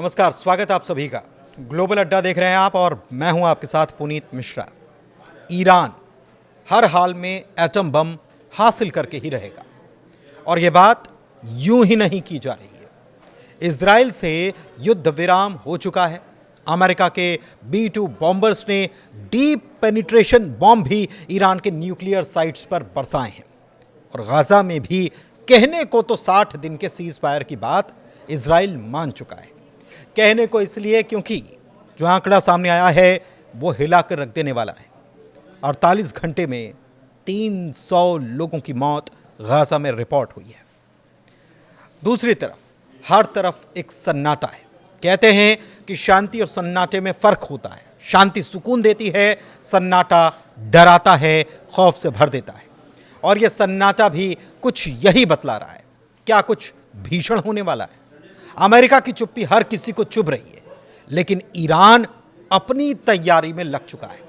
नमस्कार, स्वागत है आप सभी का। ग्लोबल अड्डा देख रहे हैं आप और मैं हूं आपके साथ पुनीत मिश्रा। ईरान हर हाल में एटम बम हासिल करके ही रहेगा और ये बात यूं ही नहीं की जा रही है। इजराइल से युद्ध विराम हो चुका है। अमेरिका के B-2 बॉम्बर्स ने डीप पेनिट्रेशन बॉम्ब भी ईरान के न्यूक्लियर साइट्स पर बरसाए हैं और गाजा में भी कहने को तो 60 दिन के सीज फायर की बात इजराइल मान चुका है। कहने को इसलिए क्योंकि जो आंकड़ा सामने आया है वो हिलाकर रख देने वाला है। 48 घंटे में 300 लोगों की मौत गाजा में रिपोर्ट हुई है। दूसरी तरफ हर तरफ एक सन्नाटा है। कहते हैं कि शांति और सन्नाटे में फर्क होता है। शांति सुकून देती है, सन्नाटा डराता है, खौफ से भर देता है। और यह सन्नाटा भी कुछ यही बतला रहा है। क्या कुछ भीषण होने वाला है? अमेरिका की चुप्पी हर किसी को चुभ रही है, लेकिन ईरान अपनी तैयारी में लग चुका है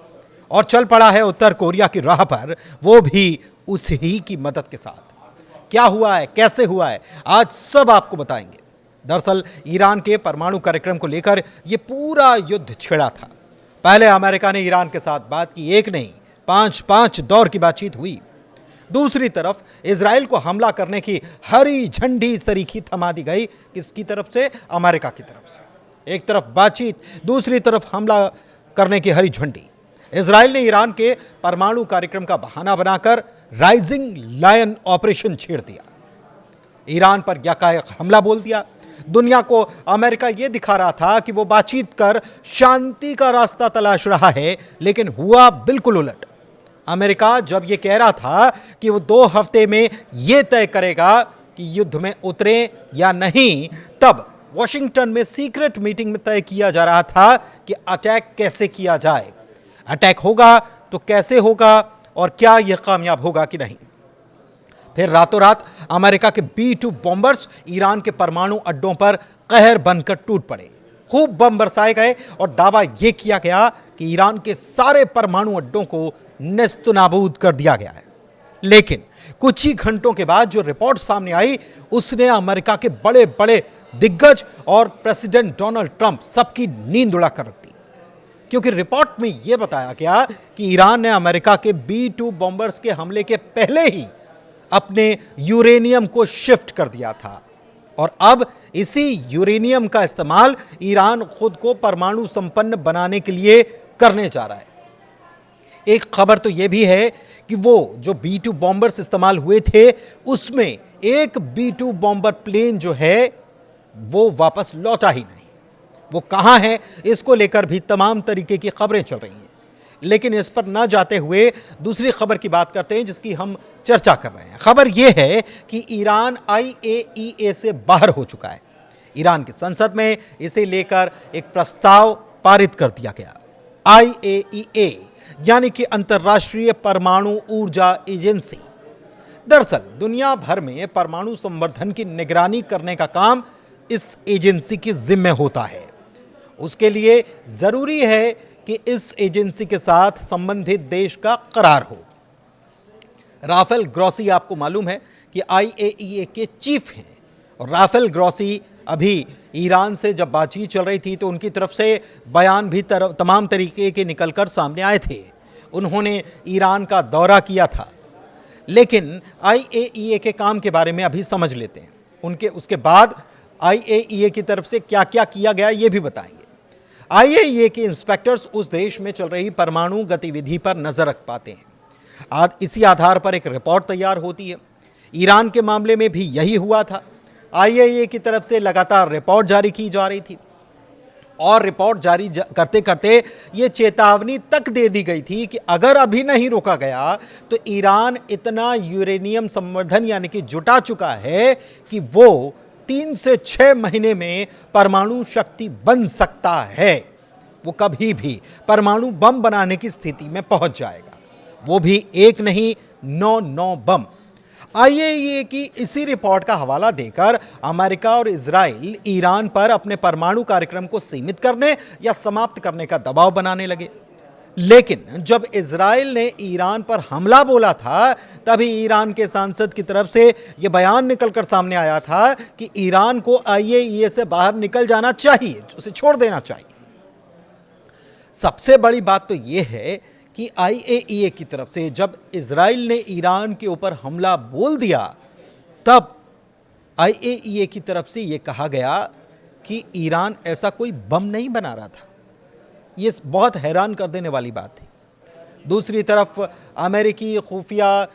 और चल पड़ा है उत्तर कोरिया की राह पर, वो भी उस ही की मदद के साथ। क्या हुआ है, कैसे हुआ है, आज सब आपको बताएंगे। दरअसल ईरान के परमाणु कार्यक्रम को लेकर यह पूरा युद्ध छिड़ा था। पहले अमेरिका ने ईरान के साथ बात की, एक नहीं 5 दौर की बातचीत हुई। दूसरी तरफ इजराइल को हमला करने की हरी झंडी सरीखी थमा दी गई। किसकी तरफ से? अमेरिका की तरफ से। एक तरफ बातचीत, दूसरी तरफ हमला करने की हरी झंडी। इजराइल ने ईरान के परमाणु कार्यक्रम का बहाना बनाकर राइजिंग लायन ऑपरेशन छेड़ दिया। ईरान पर यकायक हमला बोल दिया। दुनिया को अमेरिका यह दिखा रहा था कि वो बातचीत कर शांति का रास्ता तलाश रहा है, लेकिन हुआ बिल्कुल उलट। अमेरिका जब यह कह रहा था कि वो 2 हफ्ते में यह तय करेगा कि युद्ध में उतरे या नहीं, तब वॉशिंगटन में सीक्रेट मीटिंग में तय किया जा रहा था कि अटैक कैसे किया जाए, अटैक होगा तो कैसे होगा और क्या यह कामयाब होगा कि नहीं। फिर रातों रात अमेरिका के B-2 बॉम्बर्स ईरान के परमाणु अड्डों पर कहर बनकर टूट पड़े। खूब बम बरसाए गए और दावा यह किया गया कि ईरान के सारे परमाणु अड्डों को नेस्तनाबूद कर दिया गया है। लेकिन कुछ ही घंटों के बाद जो रिपोर्ट सामने आई, उसने अमेरिका के बड़े बड़े दिग्गज और प्रेसिडेंट डोनाल्ड ट्रंप सबकी नींद उड़ा कर रख दी। क्योंकि रिपोर्ट में यह बताया गया कि ईरान ने अमेरिका के B-2 बॉम्बर्स के हमले के पहले ही अपने यूरेनियम को शिफ्ट कर दिया था और अब इसी यूरेनियम का इस्तेमाल ईरान खुद को परमाणु संपन्न बनाने के लिए करने जा रहा है। एक खबर तो यह भी है कि वो जो B-2 बॉम्बर्स इस्तेमाल हुए थे, उसमें एक B-2 बॉम्बर प्लेन जो है वो वापस लौटा ही नहीं। वो कहां है, इसको लेकर भी तमाम तरीके की खबरें चल रही हैं। लेकिन इस पर ना जाते हुए दूसरी खबर की बात करते हैं जिसकी हम चर्चा कर रहे हैं। खबर यह है कि ईरान IAEA से बाहर हो चुका है। ईरान की संसद में इसे लेकर एक प्रस्ताव पारित कर दिया गया। IAEA यानी कि अंतर्राष्ट्रीय परमाणु ऊर्जा एजेंसी। दरअसल दुनिया भर में परमाणु संवर्धन की निगरानी करने का काम इस एजेंसी के जिम्मे होता है। उसके लिए जरूरी है कि इस एजेंसी के साथ संबंधित देश का करार हो। राफेल ग्रॉसी आपको मालूम है कि IAEA के चीफ हैं और राफेल ग्रॉसी अभी ईरान से जब बातचीत चल रही थी तो उनकी तरफ से बयान भी तमाम तरीके के निकलकर सामने आए थे। उन्होंने ईरान का दौरा किया था। लेकिन IAEA के काम के बारे में अभी समझ लेते हैं। उसके बाद IAEA की तरफ से क्या क्या किया गया ये भी बताएंगे। IAEA के इंस्पेक्टर्स उस देश में चल रही परमाणु गतिविधि पर नजर रख पाते हैं। इसी आधार पर एक रिपोर्ट तैयार होती है। ईरान के मामले में भी यही हुआ था। IAEA की तरफ से लगातार रिपोर्ट जारी की जा रही थी और रिपोर्ट जारी करते करते ये चेतावनी तक दे दी गई थी कि अगर अभी नहीं रोका गया तो ईरान इतना यूरेनियम संवर्धन यानी कि जुटा चुका है कि वो 3 से 6 महीने में परमाणु शक्ति बन सकता है। वो कभी भी परमाणु बम बनाने की स्थिति में पहुंच जाएगा, वो भी एक नहीं 9 बम। IAEA की इसी रिपोर्ट का हवाला देकर अमेरिका और इजराइल ईरान पर अपने परमाणु कार्यक्रम को सीमित करने या समाप्त करने का दबाव बनाने लगे। लेकिन जब इजराइल ने ईरान पर हमला बोला था, तभी ईरान के सांसद की तरफ से यह बयान निकलकर सामने आया था कि ईरान को IAEA से बाहर निकल जाना चाहिए, उसे छोड़ देना चाहिए। सबसे बड़ी बात तो यह है कि IAEA की तरफ से जब इजराइल ने ईरान के ऊपर हमला बोल दिया, तब IAEA की तरफ से यह कहा गया कि ईरान ऐसा कोई बम नहीं बना रहा था। ये बहुत हैरान कर देने वाली बात थी। दूसरी तरफ अमेरिकी खुफिया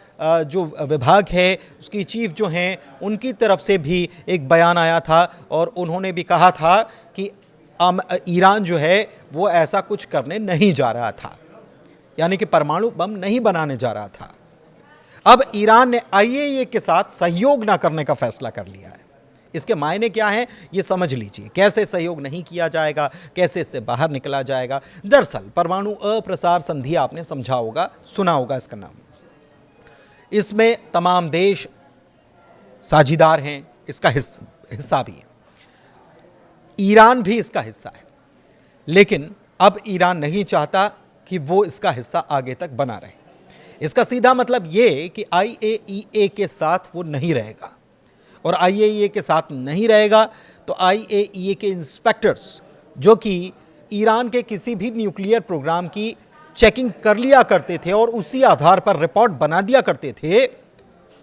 जो विभाग है, उसकी चीफ जो हैं, उनकी तरफ से भी एक बयान आया था और उन्होंने भी कहा था कि ईरान जो है वो ऐसा कुछ करने नहीं जा रहा था, यानी कि परमाणु बम नहीं बनाने जा रहा था। अब ईरान ने IAEA के साथ सहयोग ना करने का फैसला कर लिया है। इसके मायने क्या हैं, ये समझ लीजिए। कैसे सहयोग नहीं किया जाएगा, कैसे इससे बाहर निकला जाएगा। दरअसल परमाणु अप्रसार संधि आपने समझा होगा, सुना होगा इसका नाम। इसमें तमाम देश साझीदार हैं, इसका हिस्सा भी है। ईरान भी इसका हिस्सा है, लेकिन अब ईरान नहीं चाहता कि वो इसका हिस्सा आगे तक बना रहे। इसका सीधा मतलब ये कि IAEA के साथ वो नहीं रहेगा, और IAEA के साथ नहीं रहेगा तो IAEA के इंस्पेक्टर्स, जो कि ईरान के किसी भी न्यूक्लियर प्रोग्राम की चेकिंग कर लिया करते थे और उसी आधार पर रिपोर्ट बना दिया करते थे,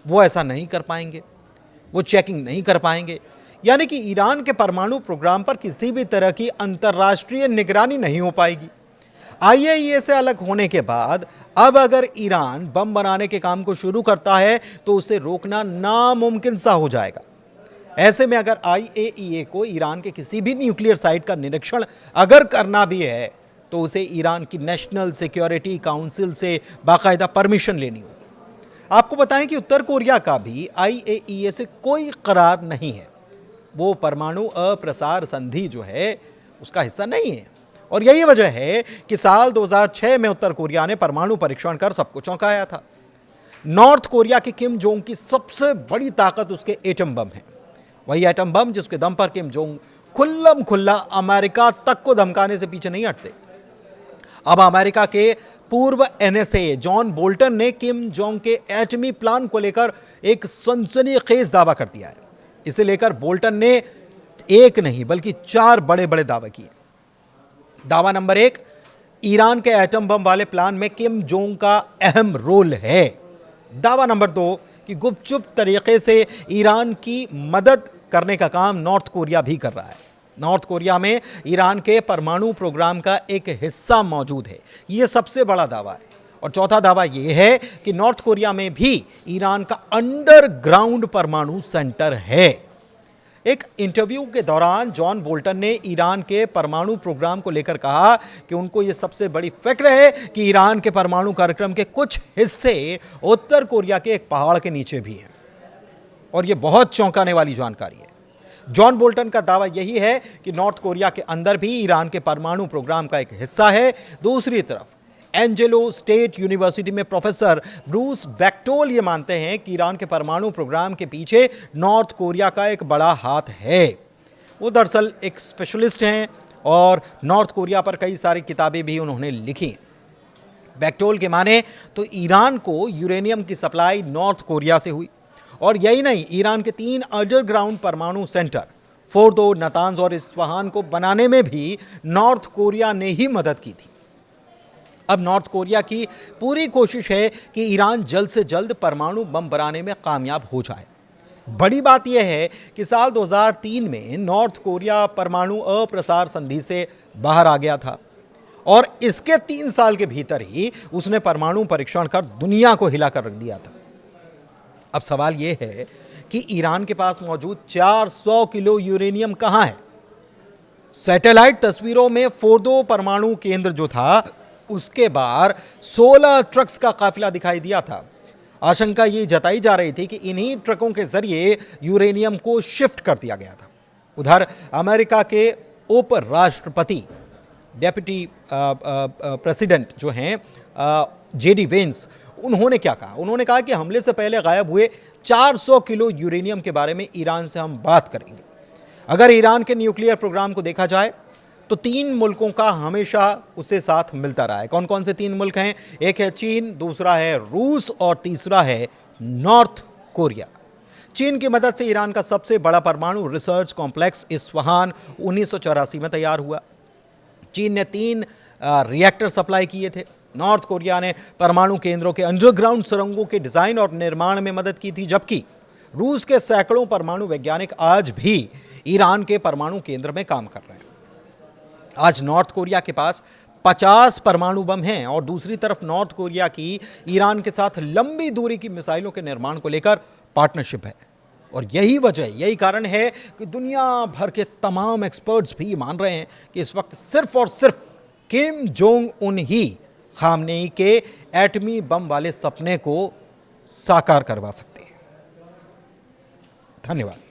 वो ऐसा नहीं कर पाएंगे, वो चेकिंग नहीं कर पाएंगे। यानी कि ईरान के परमाणु प्रोग्राम पर किसी भी तरह की अंतर्राष्ट्रीय निगरानी नहीं हो पाएगी। IAEA से अलग होने के बाद अब अगर ईरान बम बनाने के काम को शुरू करता है तो उसे रोकना नामुमकिन सा हो जाएगा। ऐसे में अगर IAEA को ईरान के किसी भी न्यूक्लियर साइट का निरीक्षण अगर करना भी है तो उसे ईरान की नेशनल सिक्योरिटी काउंसिल से बाकायदा परमिशन लेनी होगी। आपको बताएं कि उत्तर कोरिया का भी IAEA से कोई करार नहीं है, वो परमाणु अप्रसार संधि जो है उसका हिस्सा नहीं है। और यही वजह है कि साल 2006 में उत्तर कोरिया ने परमाणु परीक्षण कर सबको चौंकाया था। नॉर्थ कोरिया के किम जोंग की सबसे बड़ी ताकत उसके एटम बम है, वही एटम बम जिसके दम पर किम जोंग खुल्लम खुल्ला अमेरिका तक को धमकाने से पीछे नहीं हटते। अब अमेरिका के पूर्व NSA जॉन बोल्टन ने किम जोंग के एटमी प्लान को लेकर एक सनसनीखेज दावा कर दिया है। इसे लेकर बोल्टन ने एक नहीं बल्कि 4 बड़े बड़े दावे किए। दावा नंबर 1, ईरान के एटम बम वाले प्लान में किम जोंग का अहम रोल है। दावा नंबर 2 कि गुपचुप तरीके से ईरान की मदद करने का काम नॉर्थ कोरिया भी कर रहा है। नॉर्थ कोरिया में ईरान के परमाणु प्रोग्राम का एक हिस्सा मौजूद है, यह सबसे बड़ा दावा है। और चौथा दावा यह है कि नॉर्थ कोरिया में भी ईरान का अंडरग्राउंड परमाणु सेंटर है। एक इंटरव्यू के दौरान जॉन बोल्टन ने ईरान के परमाणु प्रोग्राम को लेकर कहा कि उनको यह सबसे बड़ी फिक्र है कि ईरान के परमाणु कार्यक्रम के कुछ हिस्से उत्तर कोरिया के एक पहाड़ के नीचे भी हैं, और यह बहुत चौंकाने वाली जानकारी है। जॉन बोल्टन का दावा यही है कि नॉर्थ कोरिया के अंदर भी ईरान के परमाणु प्रोग्राम का एक हिस्सा है। दूसरी तरफ एंजेलो स्टेट यूनिवर्सिटी में प्रोफेसर ब्रूस बैक्टोल ये मानते हैं कि ईरान के परमाणु प्रोग्राम के पीछे नॉर्थ कोरिया का एक बड़ा हाथ है। वो दरअसल एक स्पेशलिस्ट हैं और नॉर्थ कोरिया पर कई सारी किताबें भी उन्होंने लिखी। बैक्टोल के माने तो ईरान को यूरेनियम की सप्लाई नॉर्थ कोरिया से हुई, और यही नहीं, ईरान के 3 अंडरग्राउंड परमाणु सेंटर फोर्दो, नातांज और इस्फहान को बनाने में भी नॉर्थ कोरिया ने ही मदद की थी। अब नॉर्थ कोरिया की पूरी कोशिश है कि ईरान जल्द से जल्द परमाणु बम बनाने में कामयाब हो जाए। बड़ी बात यह है कि साल 2003 में नॉर्थ कोरिया परमाणु अप्रसार संधि से बाहर आ गया था, और इसके 3 साल के भीतर ही उसने परमाणु परीक्षण कर दुनिया को हिला कर रख दिया था। अब सवाल यह है कि ईरान के पास मौजूद 400 किलो यूरेनियम कहां है? सैटेलाइट तस्वीरों में फोर्दो परमाणु केंद्र जो था उसके बाहर 16 ट्रक्स का काफिला दिखाई दिया था। आशंका ये जताई जा रही थी कि इन्हीं ट्रकों के जरिए यूरेनियम को शिफ्ट कर दिया गया था। उधर अमेरिका के उपराष्ट्रपति डेप्यूटी प्रेसिडेंट जो हैं JD वेंस, उन्होंने क्या कहा? उन्होंने कहा कि हमले से पहले गायब हुए 400 किलो यूरेनियम के बारे में ईरान से हम बात करेंगे। अगर ईरान के न्यूक्लियर प्रोग्राम को देखा जाए तो 3 मुल्कों का हमेशा उसे साथ मिलता रहा है। कौन कौन से 3 मुल्क हैं? एक है चीन, दूसरा है रूस और तीसरा है नॉर्थ कोरिया। चीन की मदद से ईरान का सबसे बड़ा परमाणु रिसर्च कॉम्प्लेक्स इस्फहान 1984 में तैयार हुआ। चीन ने 3 रिएक्टर सप्लाई किए थे। नॉर्थ कोरिया ने परमाणु केंद्रों के अंडरग्राउंड सुरंगों के डिजाइन और निर्माण में मदद की थी, जबकि रूस के सैकड़ों परमाणु वैज्ञानिक आज भी ईरान के परमाणु केंद्र में काम कर रहे हैं। आज नॉर्थ कोरिया के पास 50 परमाणु बम हैं और दूसरी तरफ नॉर्थ कोरिया की ईरान के साथ लंबी दूरी की मिसाइलों के निर्माण को लेकर पार्टनरशिप है। और यही कारण है कि दुनिया भर के तमाम एक्सपर्ट्स भी मान रहे हैं कि इस वक्त सिर्फ और सिर्फ किम जोंग उन ही खामनेई के एटमी बम वाले सपने को साकार करवा सकते हैं। धन्यवाद।